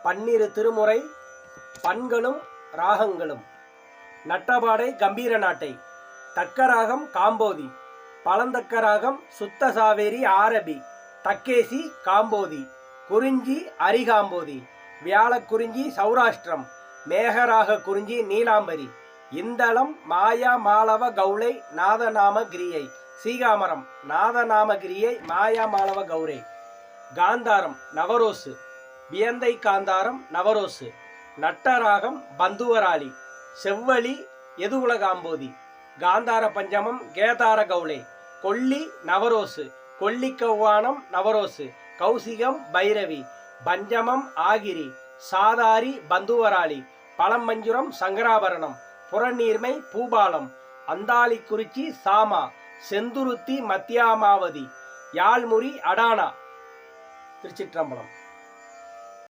12 திருமுறை பண்களும் ராகங்களும். நட்டபாடை கம்பீர நாட்டை. தக்கராகம் காம்போதி. பழந்தக்கராகம் சுத்த சாவேரி ஆரபி. தக்கேசி காம்போதி. குறிஞ்சி அரிகாம்போதி. வியாழக்குறிஞ்சி சௌராஷ்டிரம். மேகராக குறிஞ்சி நீலாம்பரி. இந்தளம் மாயா மாளவ கௌளை நாதநாம கிரியை. சீகாமரம் நாதநாம கிரியை மாயா மாளவ கௌரை. காந்தாரம் நவரோசு. வியந்தை காந்தாரம் நவரோசு. நட்டராகம் பந்துவராளி. செவ்வழி எதுகுலகாம்போதி. காந்தார பஞ்சமம் கேதார கௌளை. கொல்லி நவரோசு. கொல்லிக்கவ்வானம் நவரோசு. கௌசிகம் பைரவி. பஞ்சமம் ஆகிரி. சாதாரி பந்துவராளி. பழமஞ்சுரம் சங்கராபரணம். புறநீர்மை பூபாலம். அந்தாளிக்குறிச்சி சாமா. செந்துருத்தி மத்தியாமாவதி. யாழ்முறி அடானா. திருச்சிற்றம்பலம்.